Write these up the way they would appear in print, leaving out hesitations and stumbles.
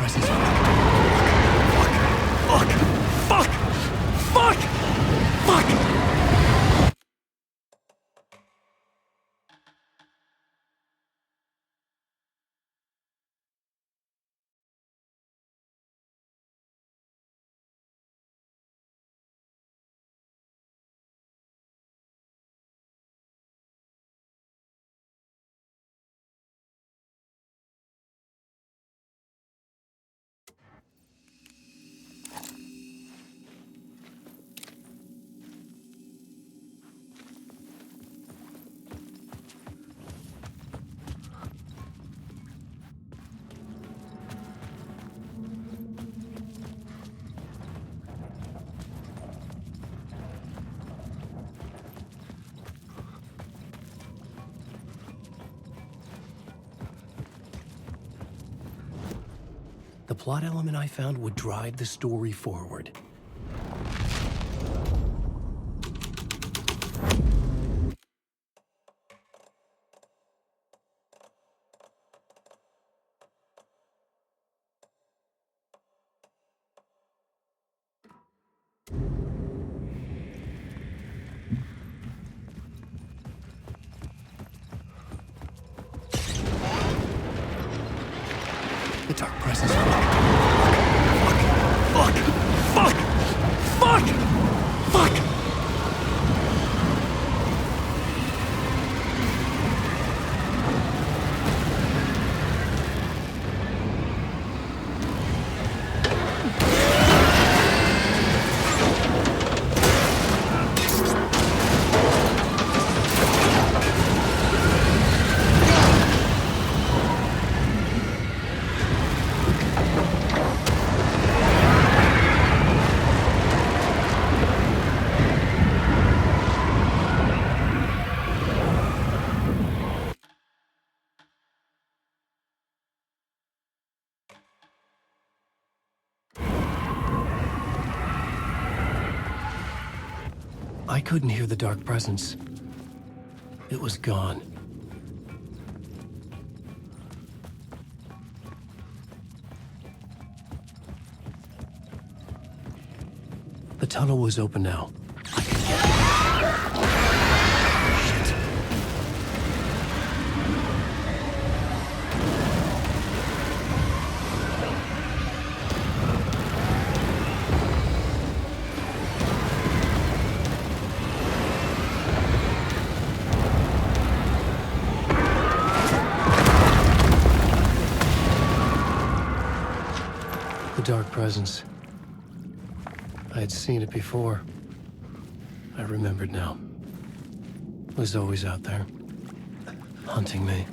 presence. Fuck! Fuck! Fuck! Fuck! The plot element I found would drive the story forward. The dark presence. Fuck! Fuck! Fuck! Fuck! Fuck! I couldn't hear the dark presence. It was gone. The tunnel was open now. I could get Shit. The dark presence. I had seen it before. I remembered now. It was always out there, hunting me.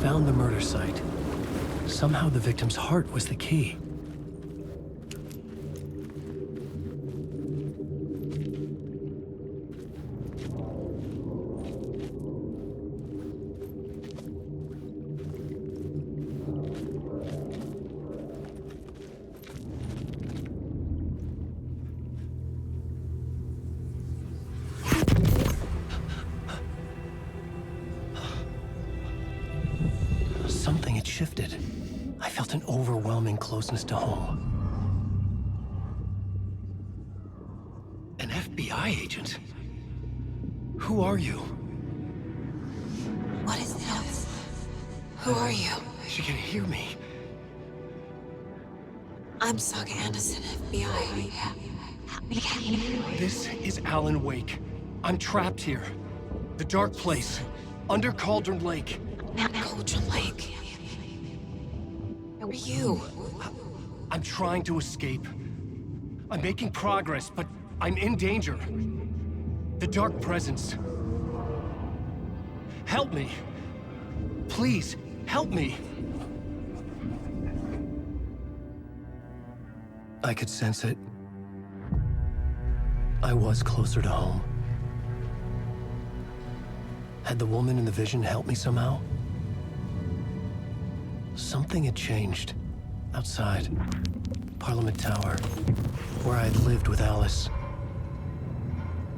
Found the murder site. Somehow the victim's heart was the key. Something had shifted. I felt an overwhelming closeness to home. An FBI agent? Who are you? What is this? Who are you? She can hear me. I'm Saga Anderson, FBI. This is Alan Wake. I'm trapped here. The dark place. Under Cauldron Lake. Cauldron Lake. Where are you? I'm trying to escape. I'm making progress, but I'm in danger. The dark presence. Help me. Please, help me. I could sense it. I was closer to home. Had the woman in the vision helped me somehow? Something had changed. Outside. Parliament Tower. Where I'd lived with Alice.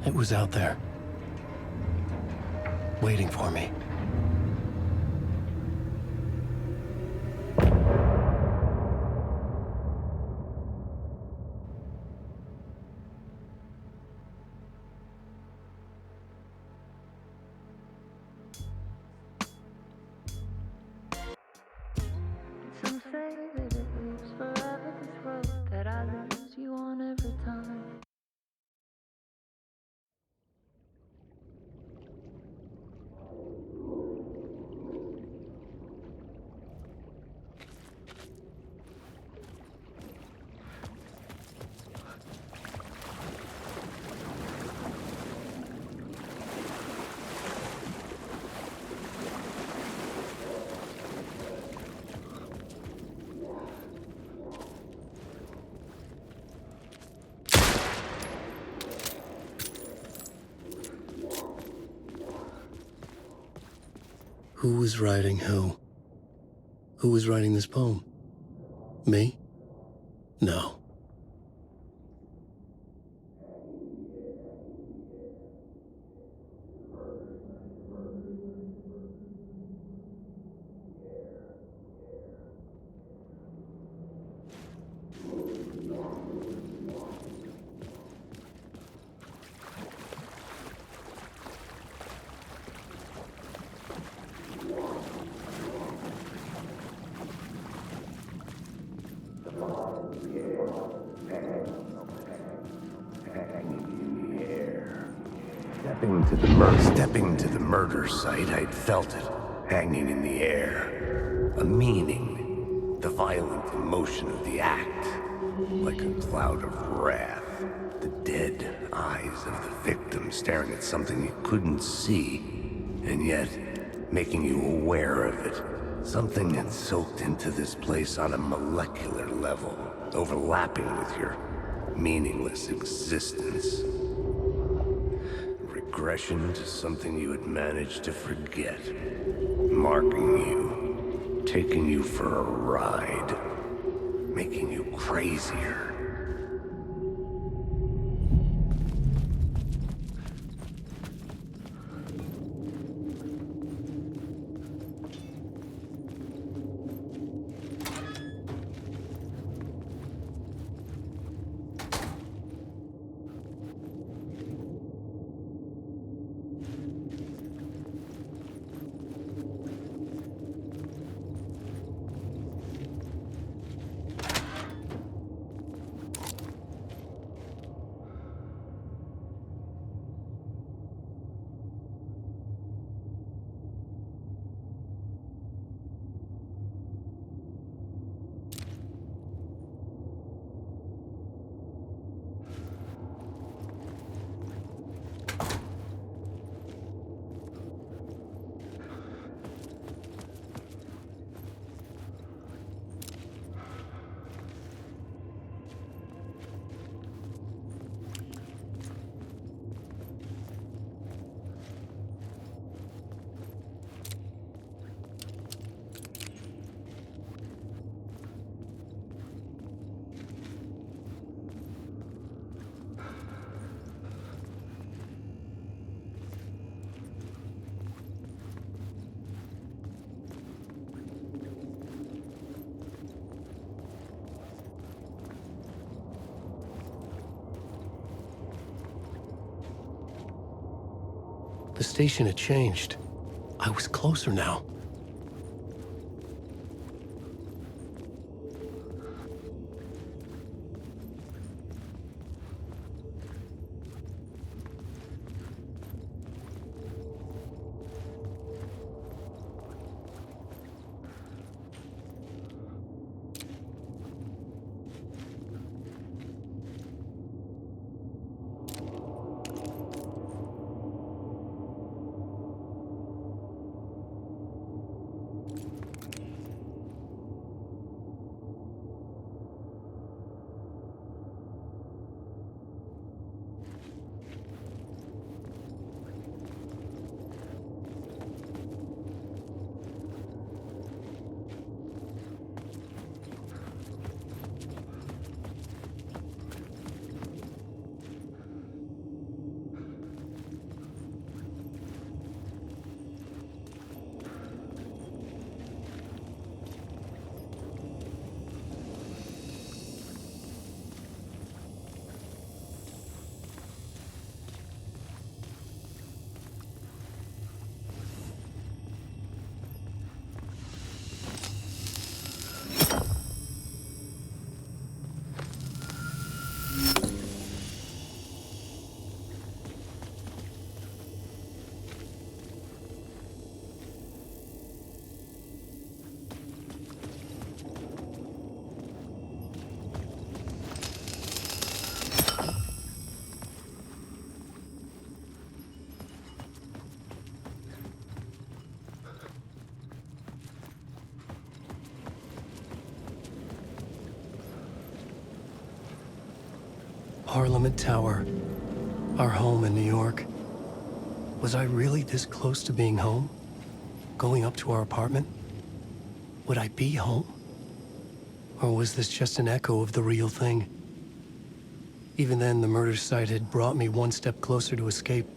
It was out there. Waiting for me. Some say that it lives forever, this road that I lose you on every time. Who was writing who? Who was writing this poem? Me? No. Stepping to the murder site, I'd felt it, hanging in the air. A meaning, the violent emotion of the act, like a cloud of wrath. The dead eyes of the victim staring at something you couldn't see, and yet making you aware of it. Something had soaked into this place on a molecular level, overlapping with your meaningless existence. Regression to something you had managed to forget. Marking you, taking you for a ride, making you crazier. The station had changed. I was closer now. Parliament Tower. Our home in New York. Was I really this close to being home? Going up to our apartment? Would I be home? Or was this just an echo of the real thing? Even then, the murder site had brought me one step closer to escape.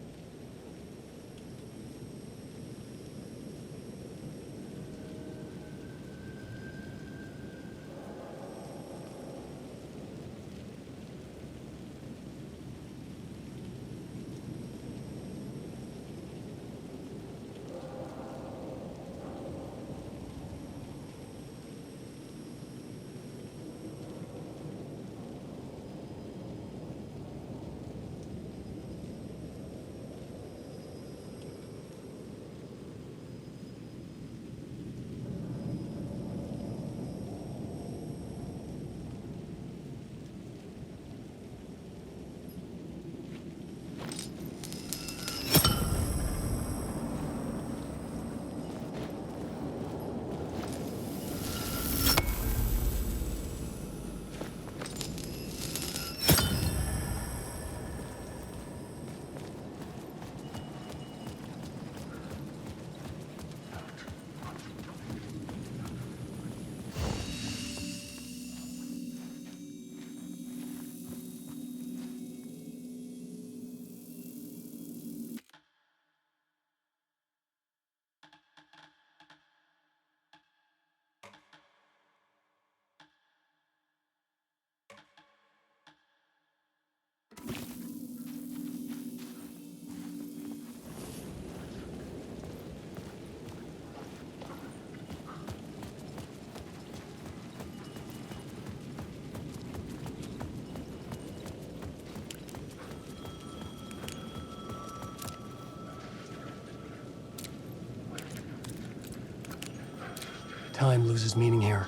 Time loses meaning here.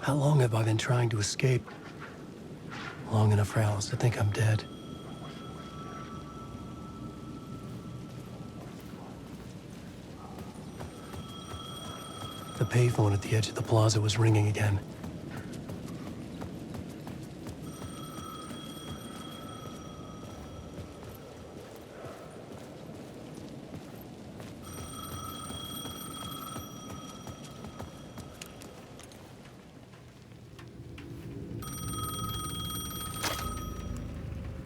How long have I been trying to escape? Long enough for Alice to think I'm dead. The payphone at the edge of the plaza was ringing again.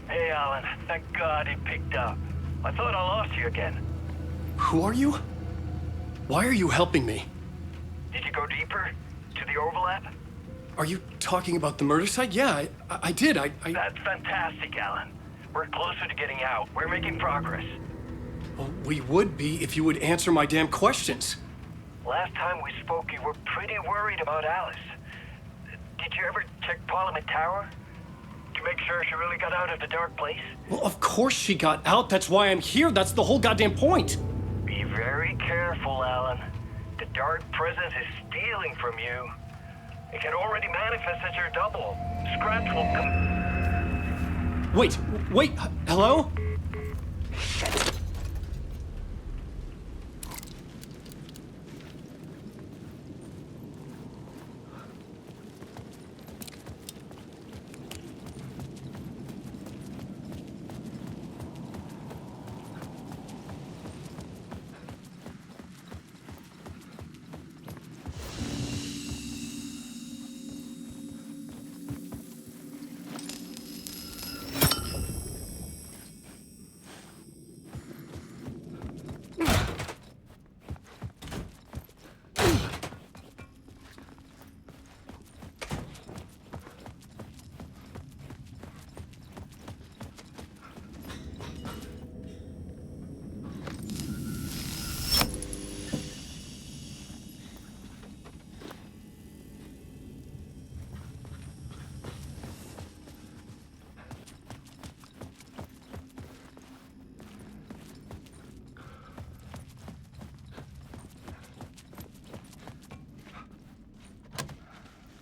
Hey, Alan. Thank God he picked up. I thought I lost you again. Who are you? Why are you helping me? Did you go deeper? To the overlap? Are you talking about the murder site? Yeah, I did. That's fantastic, Alan. We're closer to getting out. We're making progress. Well, we would be if you would answer my damn questions. Last time we spoke, you were pretty worried about Alice. Did you ever check Parliament Tower? To make sure she really got out of the dark place? Well, of course she got out. That's why I'm here. That's the whole goddamn point. Be very careful, Alan. The dark presence is stealing from you. It can already manifest as your double. Scratch will come... Wait, hello?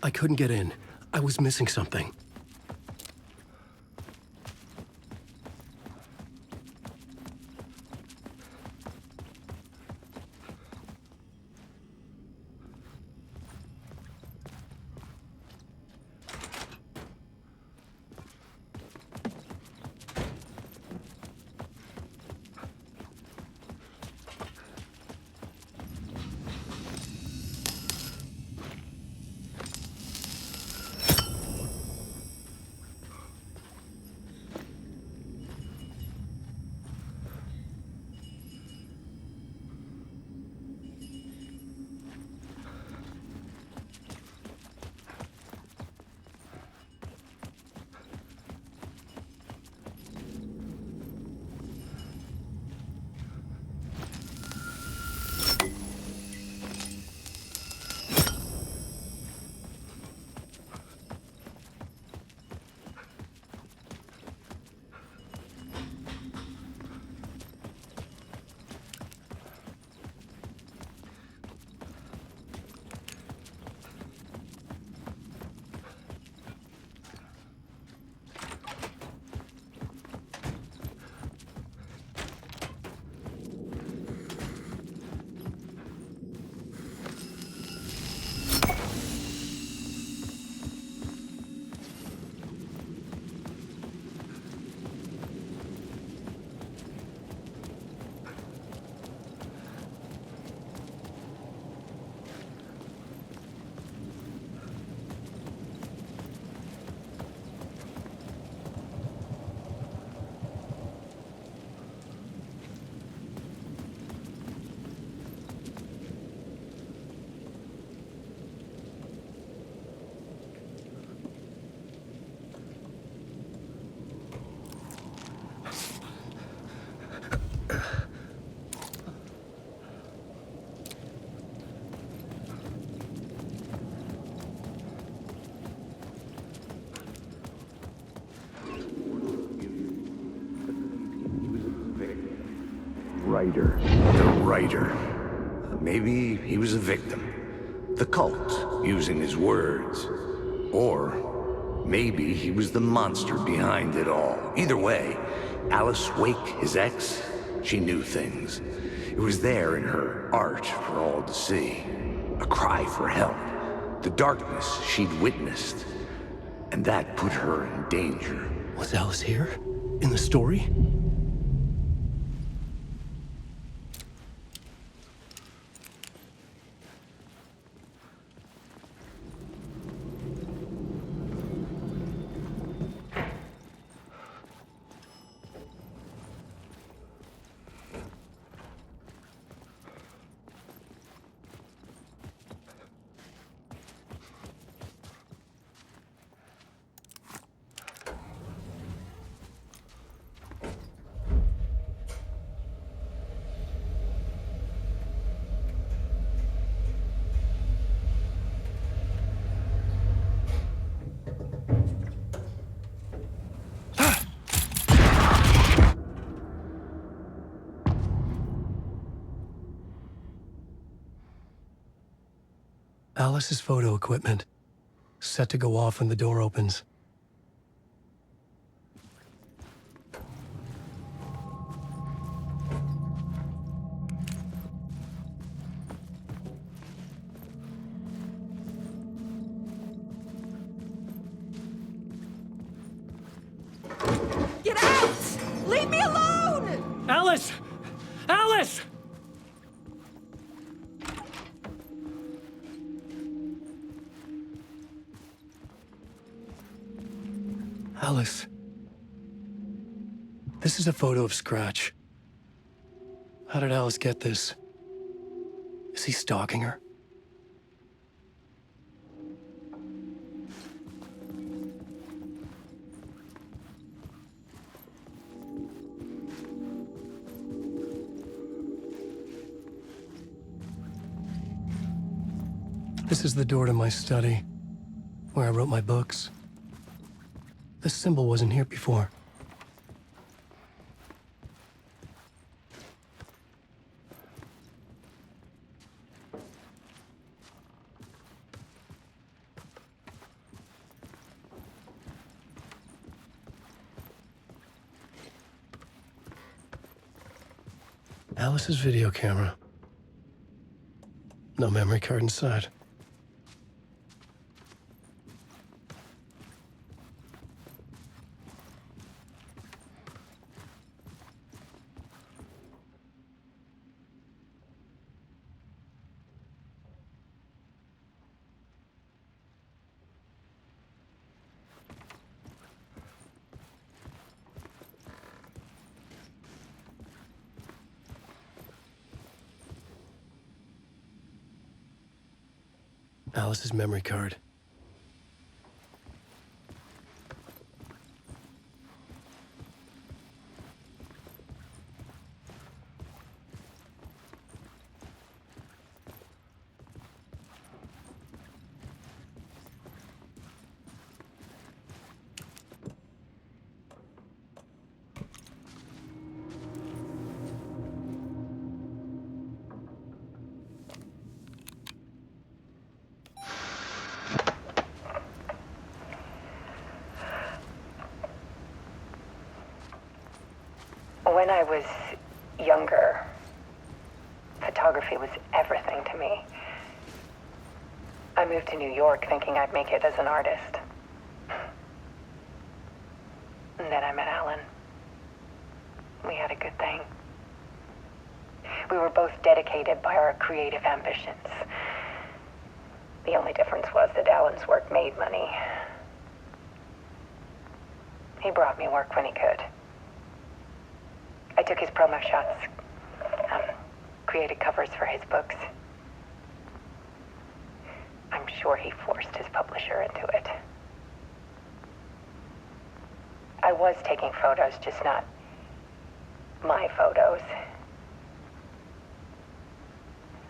I couldn't get in. I was missing something. writer. The writer. Maybe he was a victim. The cult, using his words. Or maybe he was the monster behind it all. Either way, Alice Wake, his ex, she knew things. It was there in her art for all to see. A cry for help. The darkness she'd witnessed. And that put her in danger. Was Alice here? In the story? Alice's photo equipment, set to go off when the door opens. Get out! Leave me alone! Alice! Alice! Alice. This is a photo of Scratch. How did Alice get this? Is he stalking her? This is the door to my study, where I wrote my books. This symbol wasn't here before. Alice's video camera. No memory card inside. Alice's memory card. When I was younger, photography was everything to me. I moved to New York thinking I'd make it as an artist. And then I met Alan. We had a good thing. We were both dedicated by our creative ambitions. The only difference was that Alan's work made money. He brought me work when he could. I took his promo shots, created covers for his books. I'm sure he forced his publisher into it. I was taking photos, just not my photos.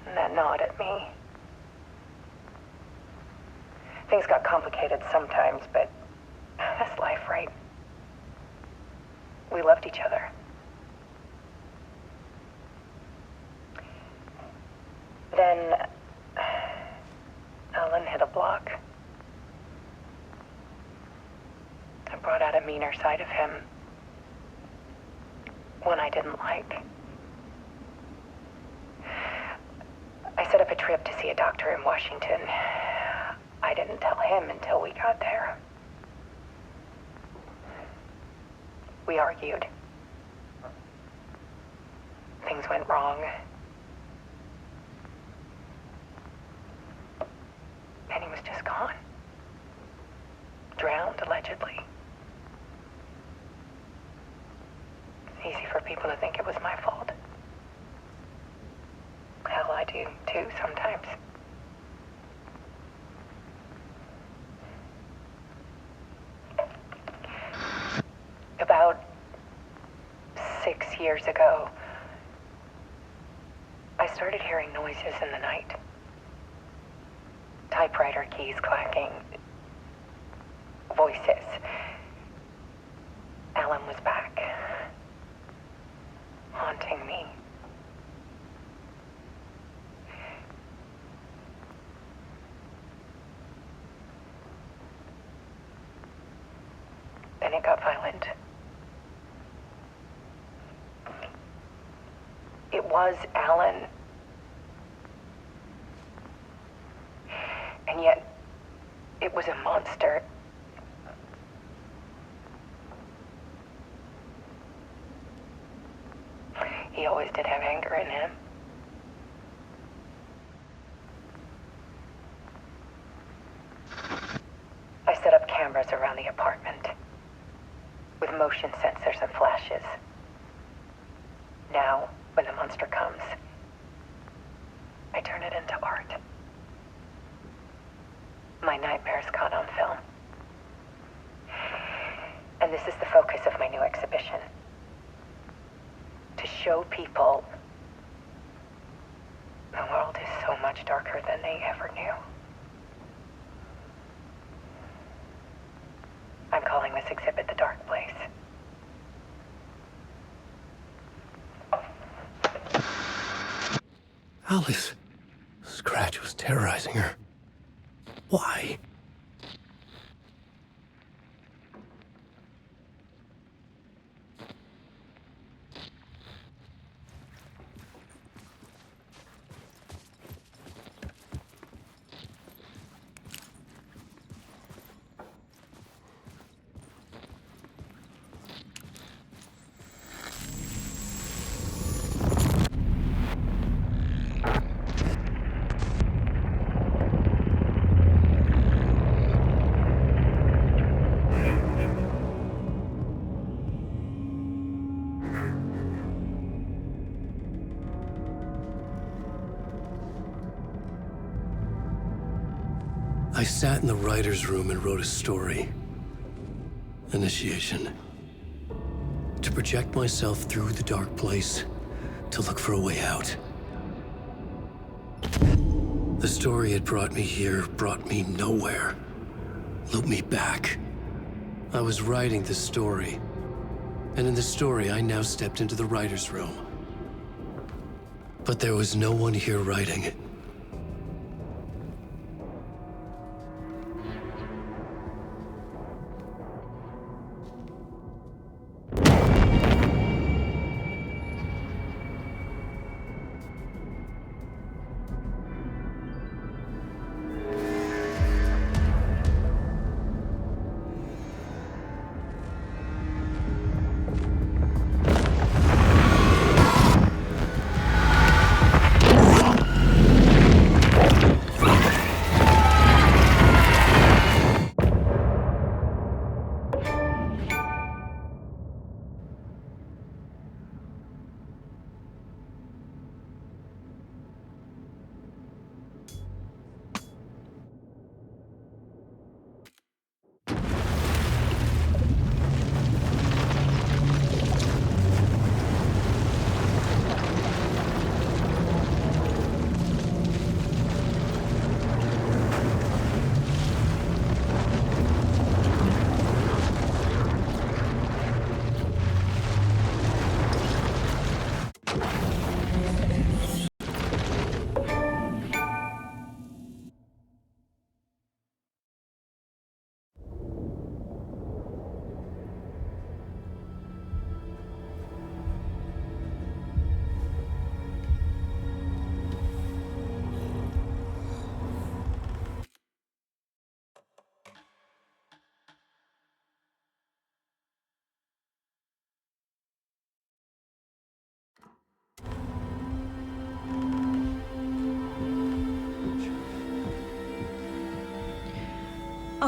And that gnawed at me. Things got complicated sometimes, but that's life, right? We loved each other. other side of him. One I didn't like. I set up a trip to see a doctor in Washington. I didn't tell him until we got there. We argued. Things went wrong. And he was just gone. Drowned, allegedly. It's easy for people to think it was my fault. Hell, I do too sometimes. About 6 years ago, I started hearing noises in the night. Typewriter keys clacking. Voices. Alan was back. Haunting me. Then it got violent. It was Alan. And yet, it was a monster. He always did have anger in him. I set up cameras around the apartment with motion sensors and flashes. Now, when the monster comes, I turn it into art. My nightmares caught on film. And this is the focus of my new exhibition. To show people the world is so much darker than they ever knew. I'm calling this exhibit The Dark Place. Alice. Scratch was terrorizing her. Why? I sat in the writer's room and wrote a story. Initiation. To project myself through the dark place, to look for a way out. The story had brought me here, brought me nowhere. Looped me back. I was writing the story. And in the story, I now stepped into the writer's room. But there was no one here writing it.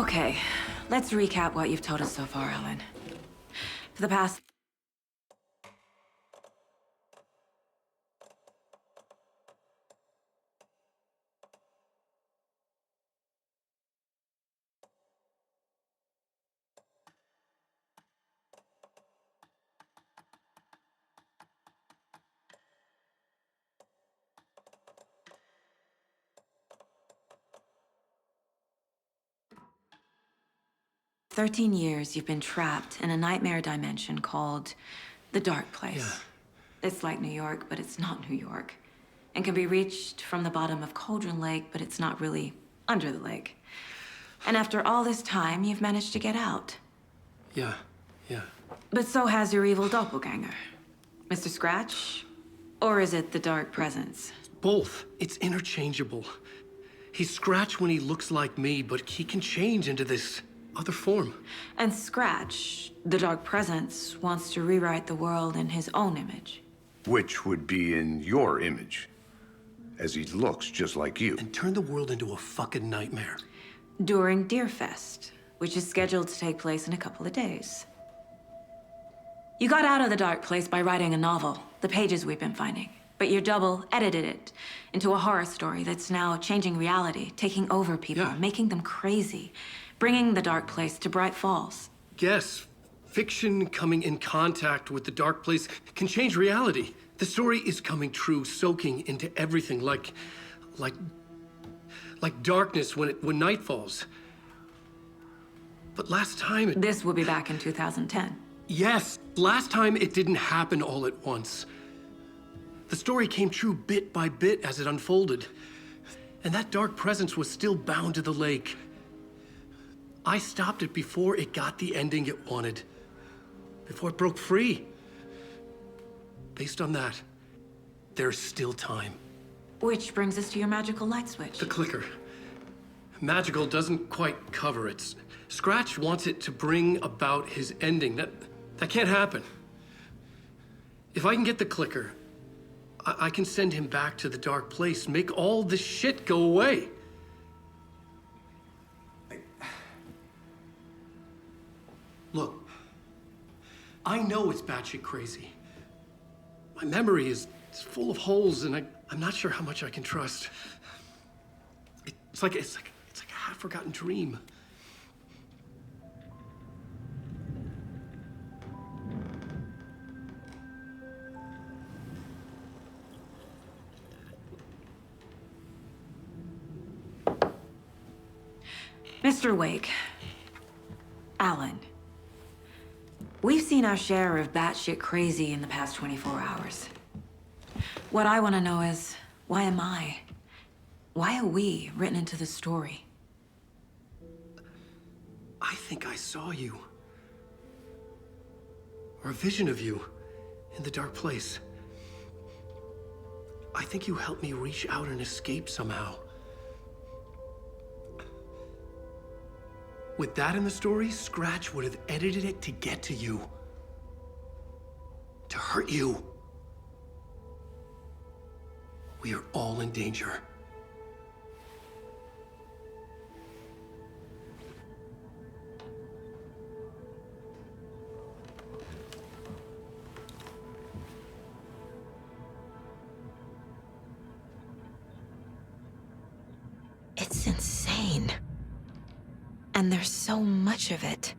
Okay, let's recap what you've told us so far, Alan. For the past... "13 years you've been trapped in a nightmare dimension called the Dark Place. Yeah. It's like New York, but it's not New York. And can be reached from the bottom of Cauldron Lake, but it's not really under the lake. And after all this time, you've managed to get out. Yeah. But so has your evil doppelganger. Mr. Scratch? Or is it the Dark Presence? Both. It's interchangeable. He's Scratch when he looks like me, but he can change into this other form. And Scratch, the Dark Presence, wants to rewrite the world in his own image. Which would be in your image, as he looks just like you. And turn the world into a fucking nightmare. During Deerfest, which is scheduled to take place in a couple of days. You got out of the Dark Place by writing a novel, the pages we've been finding. But your double edited it into a horror story that's now changing reality, taking over people, Yeah. making them crazy, bringing the Dark Place to Bright Falls. Yes, fiction coming in contact with the Dark Place can change reality. The story is coming true, soaking into everything like darkness when night falls. But last time This will be back in 2010. Yes, last time it didn't happen all at once. The story came true bit by bit as it unfolded. And that dark presence was still bound to the lake. I stopped it before it got the ending it wanted. Before it broke free. Based on that, there's still time. Which brings us to your magical light switch. The clicker. Magical doesn't quite cover it. Scratch wants it to bring about his ending. That can't happen. If I can get the clicker, I can send him back to the Dark Place, make all this shit go away. Look, I know it's batshit crazy. My memory is full of holes, and I'm not sure how much I can trust. It's like a half-forgotten dream. Mr. Wake, Alan, we've seen our share of batshit crazy in the past 24 hours. What I want to know is, why am I? Why are we written into the story? I think I saw you. Or a vision of you in the Dark Place. I think you helped me reach out and escape somehow. With that in the story, Scratch would have edited it to get to you. To hurt you. We are all in danger. It's insane. And there's so much of it.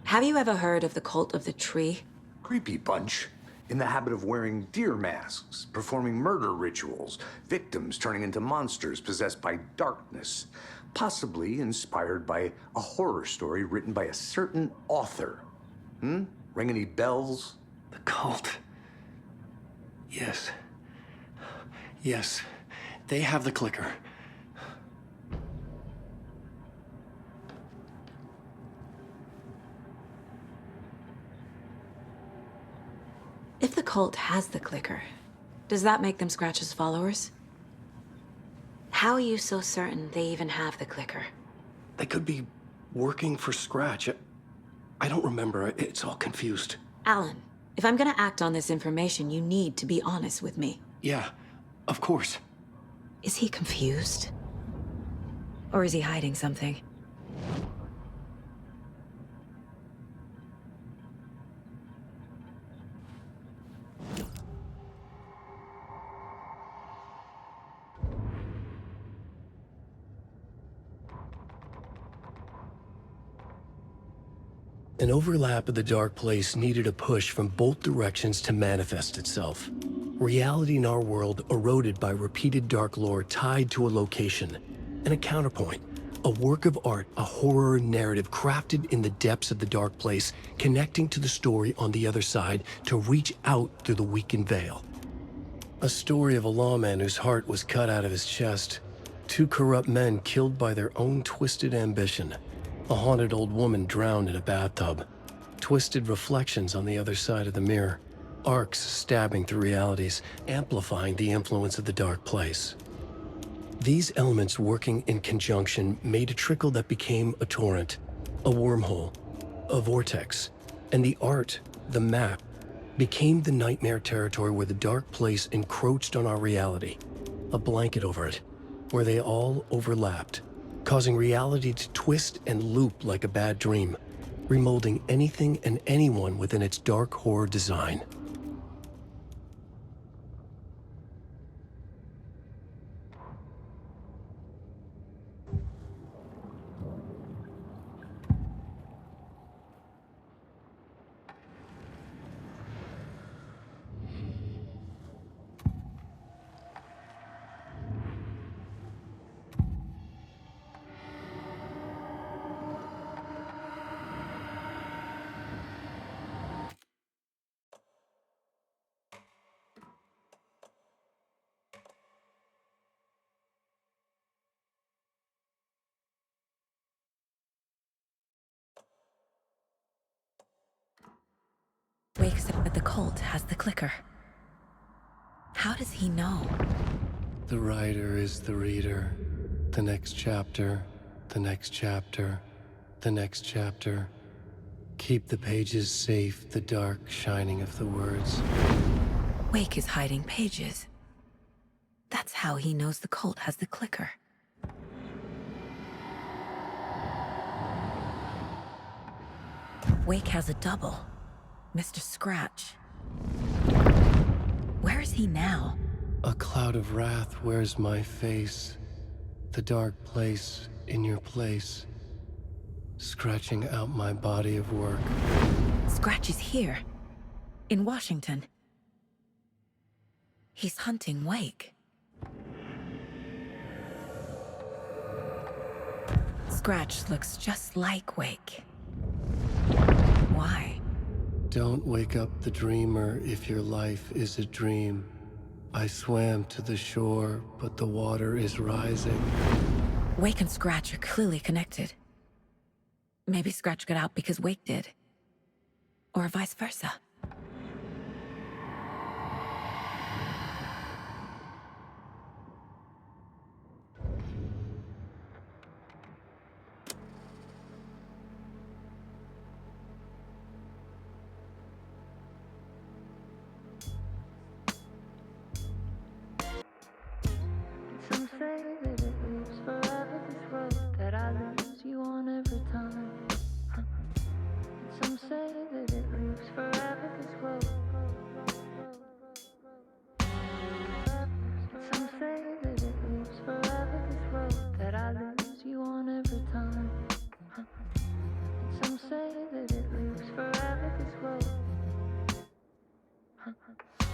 Have you ever heard of the Cult of the Tree? Creepy bunch. In the habit of wearing deer masks, performing murder rituals, victims turning into monsters possessed by darkness. Possibly inspired by a horror story written by a certain author. Ring any bells? The cult. Yes. Yes. They have the clicker. If the cult has the clicker, does that make them Scratch's followers? How are you so certain they even have the clicker? They could be working for Scratch. I don't remember. It's all confused. Alan, if I'm gonna act on this information, you need to be honest with me. Yeah, of course. Is he confused? Or is he hiding something? An overlap of the dark place needed a push from both directions to manifest itself. Reality in our world eroded by repeated dark lore tied to a location, and a counterpoint, a work of art, a horror narrative crafted in the depths of the dark place, connecting to the story on the other side to reach out through the weakened veil. A story of a lawman whose heart was cut out of his chest, two corrupt men killed by their own twisted ambition, a haunted old woman drowned in a bathtub, twisted reflections on the other side of the mirror, arcs stabbing through realities, amplifying the influence of the dark place. These elements working in conjunction made a trickle that became a torrent, a wormhole, a vortex, and the art, the map, became the nightmare territory where the dark place encroached on our reality, a blanket over it, where they all overlapped, causing reality to twist and loop like a bad dream, remolding anything and anyone within its dark horror design. Wake said that the cult has the clicker. How does he know? The writer is the reader. The next chapter, the next chapter, the next chapter. Keep the pages safe, the dark shining of the words. Wake is hiding pages. That's how he knows the cult has the clicker. Wake has a double. Mr. Scratch. Where is he now? A cloud of wrath wears my face. The dark place in your place. Scratching out my body of work. Scratch is here. In Washington. He's hunting Wake. Scratch looks just like Wake. Why? Don't wake up the dreamer if your life is a dream. I swam to the shore, but the water is rising. Wake and Scratch are clearly connected. Maybe Scratch got out because Wake did. Or vice versa. Some say that it lives forever, this road that I lose you on every time. Some say that it lives forever, this road. Some say that it lives forever, this road that I lose you on every time. Some say that it lives forever, this road.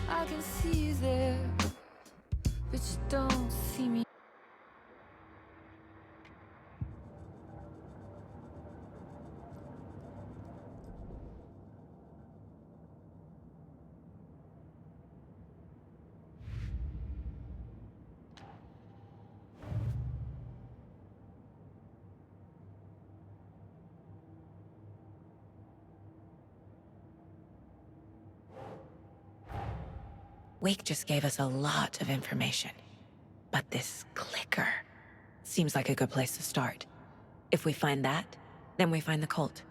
I can see you there, but you don't see me. Wake just gave us a lot of information. But this clicker seems like a good place to start. If we find that, then we find the cult.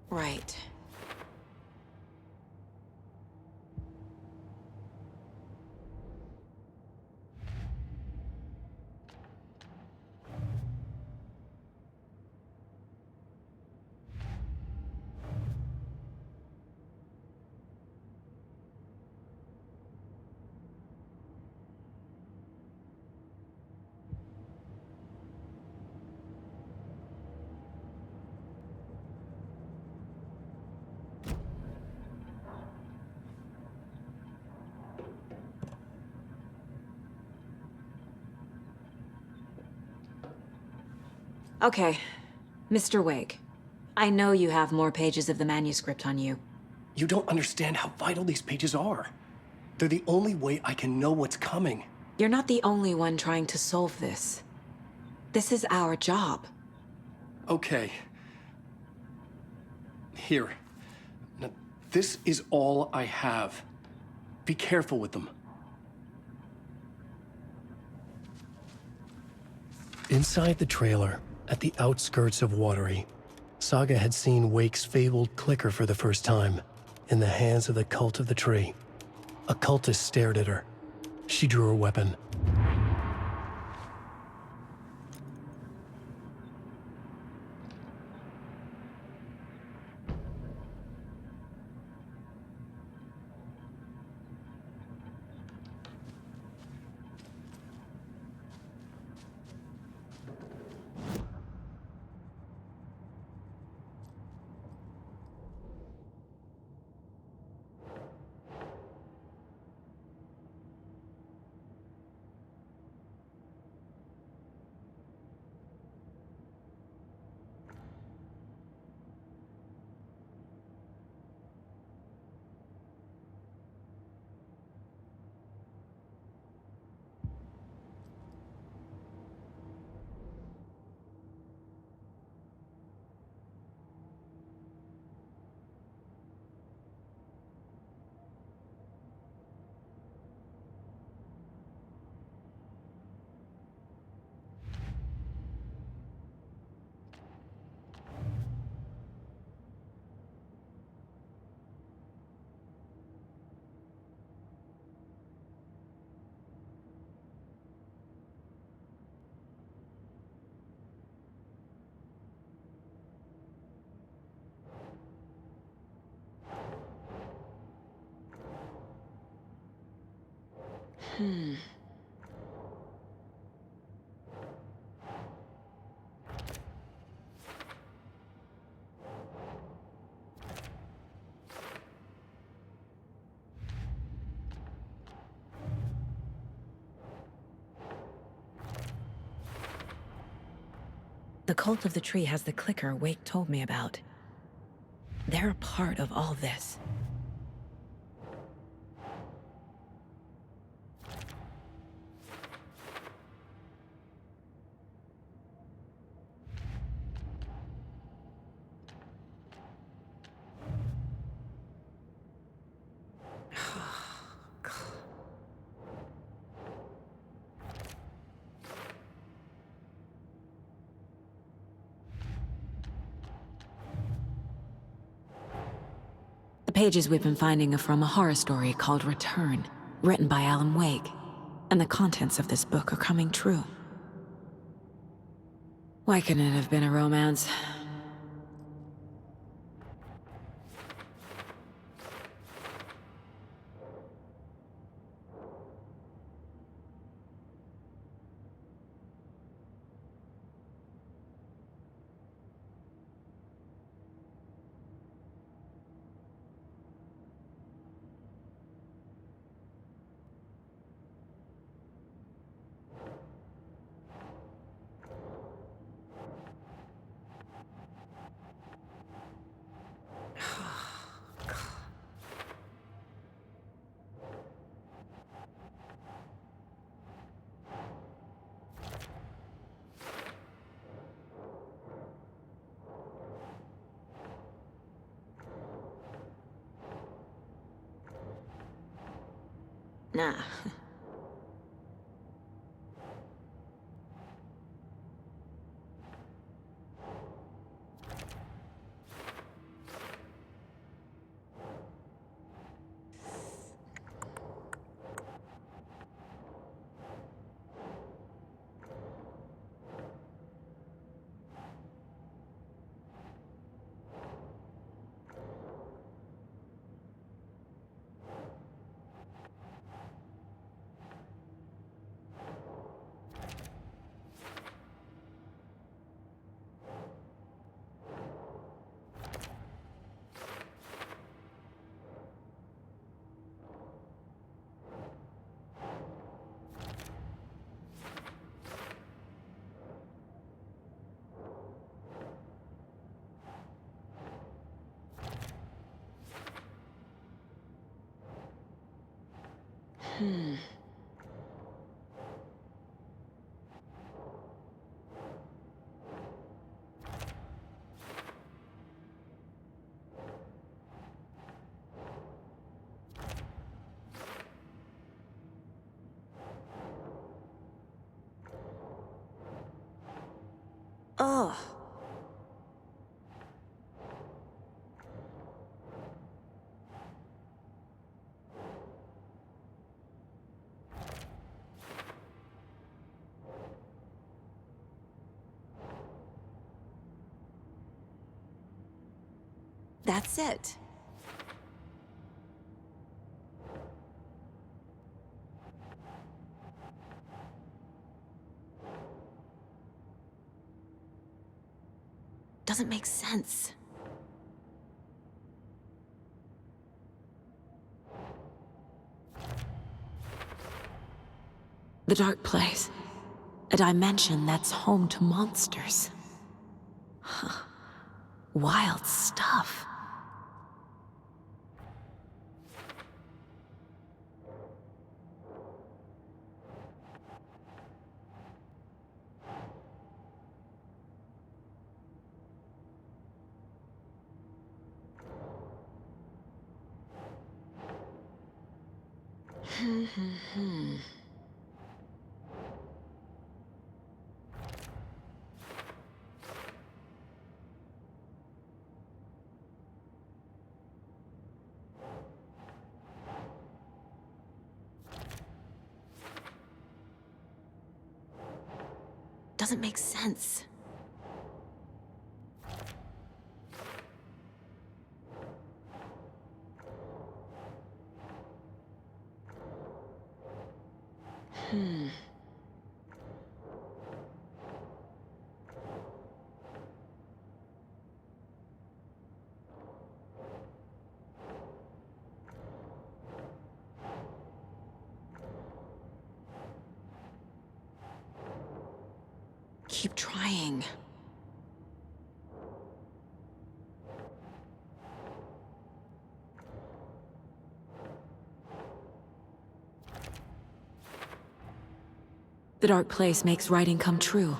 Right. Okay, Mr. Wake. I know you have more pages of the manuscript on you. You don't understand how vital these pages are. They're the only way I can know what's coming. You're not the only one trying to solve this. This is our job. Okay. Here. Now, this is all I have. Be careful with them. Inside the trailer, at the outskirts of Watery, Saga had seen Wake's fabled clicker for the first time, in the hands of the Cult of the Tree. A cultist stared at her. She drew her weapon. The Cult of the Tree has the clicker Wake told me about. They're a part of all this. The pages we've been finding are from a horror story called Return, written by Alan Wake, and the contents of this book are coming true. Why couldn't it have been a romance? Nah. Oh. That's it. Doesn't make sense. The dark place. A dimension that's home to monsters. Huh. Wild stuff. Doesn't make sense. Keep trying. The dark place makes writing come true,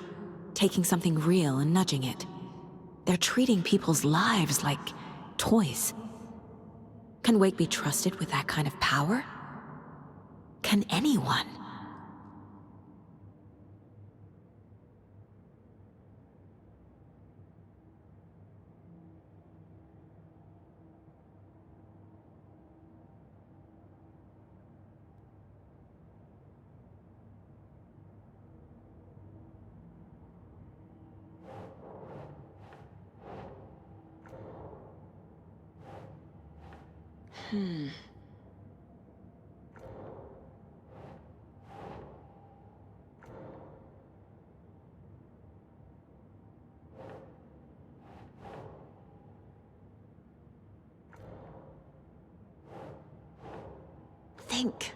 taking something real and nudging it. They're treating people's lives like toys. Can Wake be trusted with that kind of power? Can anyone? Think.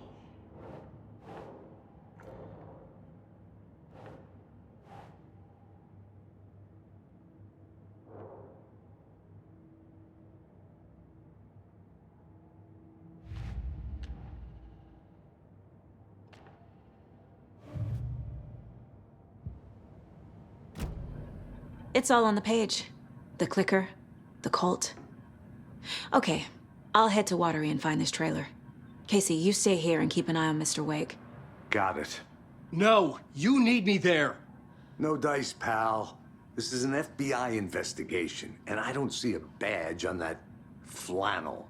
It's all on the page. The clicker, the cult. Okay, I'll head to Watery and find this trailer. Casey, you stay here and keep an eye on Mr. Wake. Got it. No, you need me there. No dice, pal. This is an FBI investigation, and I don't see a badge on that flannel.